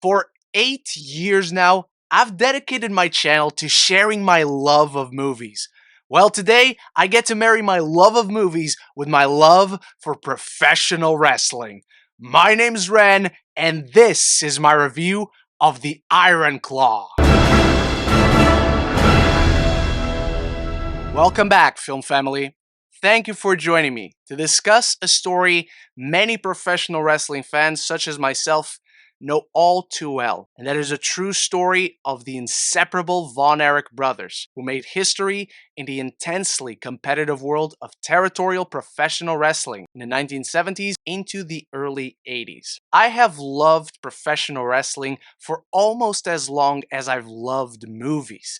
For 8 years now, I've dedicated my channel to sharing my love of movies. Well, today, I get to marry my love of movies with my love for professional wrestling. My name's Ren, and this is my review of The Iron Claw. Welcome back, film family. Thank you for joining me to discuss a story many professional wrestling fans, such as myself, know all too well, and that is a true story of the inseparable Von Erich brothers, who made history in the intensely competitive world of territorial professional wrestling in the 1970s into the early 80s. I have loved professional wrestling for almost as long as I've loved movies.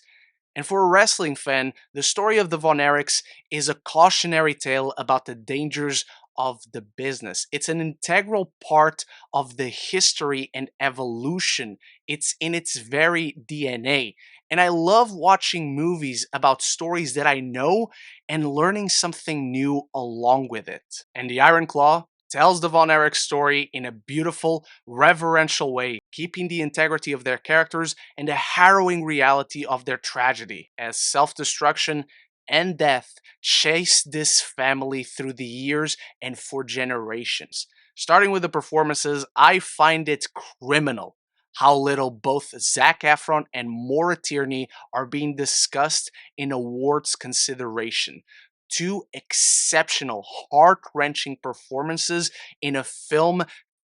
And for a wrestling fan, the story of the Von Erichs is a cautionary tale about the dangers of the business. It's an integral part of the history and evolution. It's in its very DNA. And I love watching movies about stories that I know and learning something new along with it. And The Iron Claw tells the Von Erich story in a beautiful, reverential way, keeping the integrity of their characters and the harrowing reality of their tragedy, as self-destruction and death chase this family through the years and for generations. Starting with the performances, I find it criminal how little both Zac Efron and Maura Tierney are being discussed in awards consideration. Two exceptional, heart-wrenching performances in a film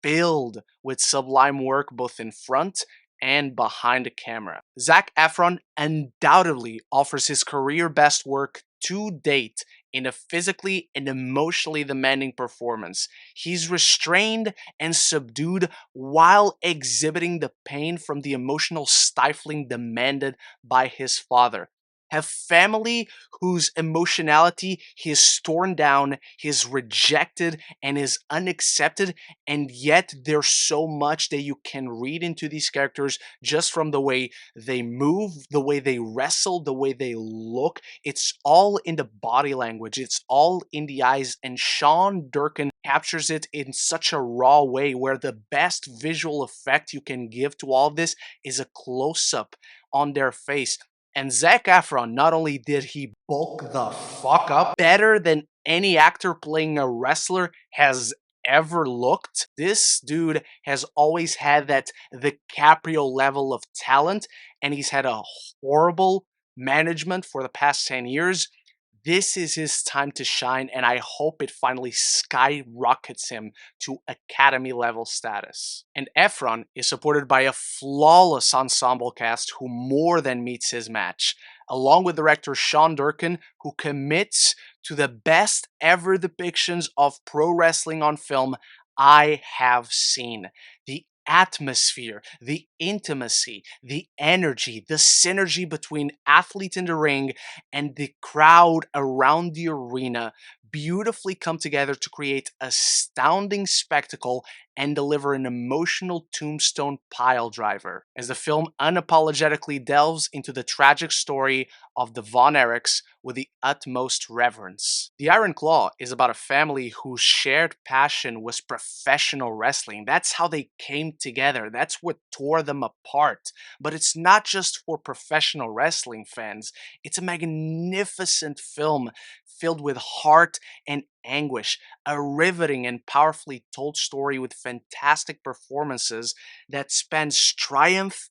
filled with sublime work both in front and behind the camera. Zac Efron undoubtedly offers his career best work to date in a physically and emotionally demanding performance. He's restrained and subdued while exhibiting the pain from the emotional stifling demanded by his father. Have family whose emotionality is torn down, is rejected, and is unaccepted, and yet there's so much that you can read into these characters just from the way they move, the way they wrestle, the way they look. It's all in the body language, it's all in the eyes, and Sean Durkin captures it in such a raw way where the best visual effect you can give to all of this is a close-up on their face. And Zac Efron, not only did he bulk the fuck up better than any actor playing a wrestler has ever looked, this dude has always had that DiCaprio level of talent, and he's had a horrible management for the past 10 years. This is his time to shine, and I hope it finally skyrockets him to Academy level status. And Efron is supported by a flawless ensemble cast who more than meets his match, along with director Sean Durkin, who commits to the best ever depictions of pro wrestling on film I have seen. The atmosphere, the intimacy, the energy, the synergy between athlete in the ring and the crowd around the arena beautifully come together to create astounding spectacle and deliver an emotional tombstone pile driver, as the film unapologetically delves into the tragic story of the Von Erichs with the utmost reverence. The Iron Claw is about a family whose shared passion was professional wrestling. That's how they came together. That's what tore them apart. But it's not just for professional wrestling fans. It's a magnificent film filled with heart and anguish, a riveting and powerfully told story with fantastic performances that spans triumph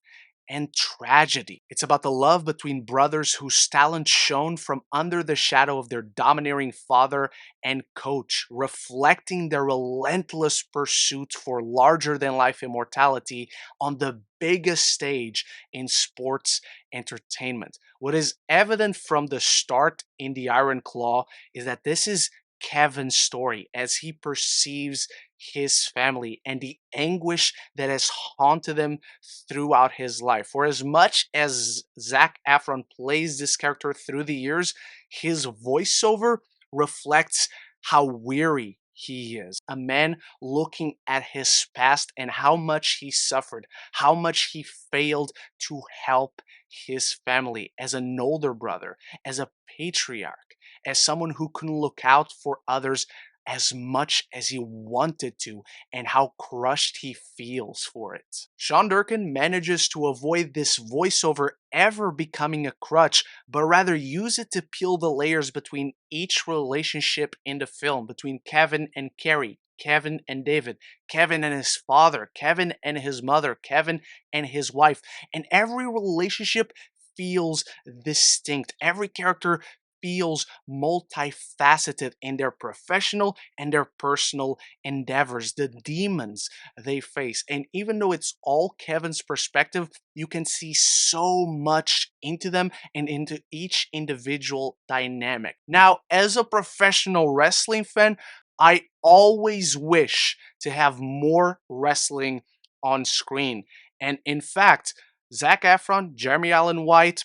and tragedy. It's about the love between brothers whose talent shone from under the shadow of their domineering father and coach, reflecting their relentless pursuit for larger-than-life immortality on the biggest stage in sports entertainment. What is evident from the start in The Iron Claw is that this is Kevin's story as he perceives his family and the anguish that has haunted him throughout his life. For as much as Zac Efron plays this character through the years, his voiceover reflects how weary he is. A man looking at his past and how much he suffered, how much he failed to help his family as an older brother, as a patriarch, as someone who couldn't look out for others as much as he wanted to and how crushed he feels for it. Sean Durkin manages to avoid this voiceover ever becoming a crutch, but rather use it to peel the layers between each relationship in the film, between Kevin and Carrie, Kevin and David, Kevin and his father, Kevin and his mother, Kevin and his wife. And every relationship feels distinct. Every character feels multifaceted in their professional and their personal endeavors, the demons they face. And even though it's all Kevin's perspective, you can see so much into them and into each individual dynamic. Now, as a professional wrestling fan, I always wish to have more wrestling on screen. And in fact, Zac Efron, Jeremy Allen White,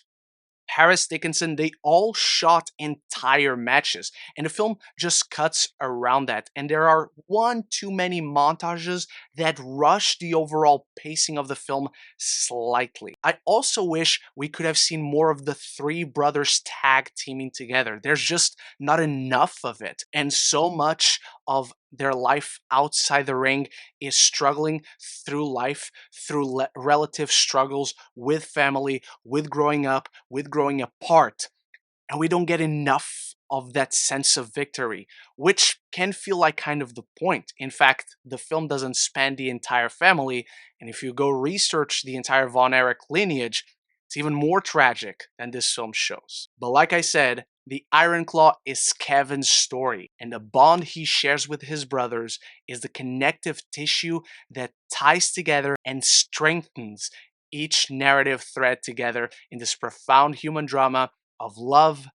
Paris Dickinson, they all shot entire matches, and the film just cuts around that. And there are one too many montages that rush the overall pacing of the film slightly. I also wish we could have seen more of the three brothers tag teaming together. There's just not enough of it, and so much of their life outside the ring is struggling through life, through relative struggles with family, with growing up, with growing apart. And we don't get enough of that sense of victory, which can feel like kind of the point. In fact, the film doesn't span the entire family, and if you go research the entire Von Erich lineage, it's even more tragic than this film shows. But like I said, the Iron Claw is Kevin's story, and the bond he shares with his brothers is the connective tissue that ties together and strengthens each narrative thread together in this profound human drama of love,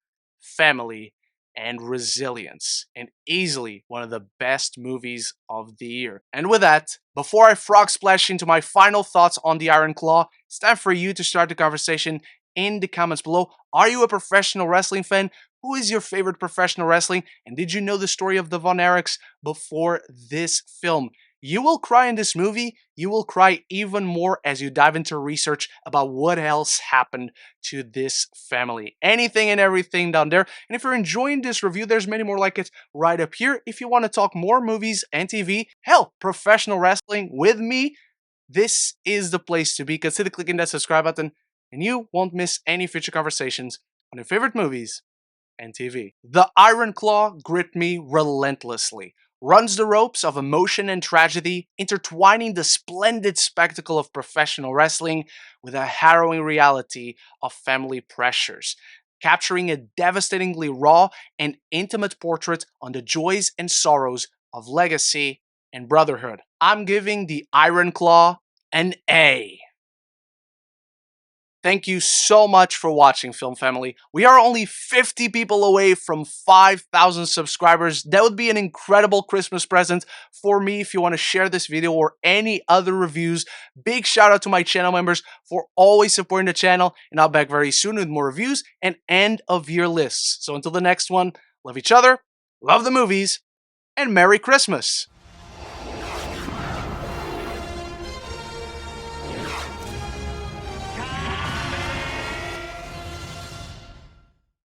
family, and resilience, and easily one of the best movies of the year. And with that, before I frog splash into my final thoughts on the Iron Claw, it's time for you to start the conversation in the comments below. Are you a professional wrestling fan? Who is your favorite professional wrestling? And did you know the story of the Von Erichs before this film? You will cry in this movie. You will cry even more as you dive into research about what else happened to this family. Anything and everything down there. And if you're enjoying this review, there's many more like it right up here. If you want to talk more movies and TV, hell, professional wrestling with me, this is the place to be. Consider clicking that subscribe button and you won't miss any future conversations on your favorite movies and TV. The Iron Claw gripped me relentlessly, runs the ropes of emotion and tragedy, intertwining the splendid spectacle of professional wrestling with a harrowing reality of family pressures, capturing a devastatingly raw and intimate portrait on the joys and sorrows of legacy and brotherhood. I'm giving the Iron Claw an A. Thank you so much for watching, Film Family. We are only 50 people away from 5,000 subscribers. That would be an incredible Christmas present for me if you want to share this video or any other reviews. Big shout out to my channel members for always supporting the channel, and I'll be back very soon with more reviews and end of year lists. So until the next one, love each other, love the movies, and Merry Christmas!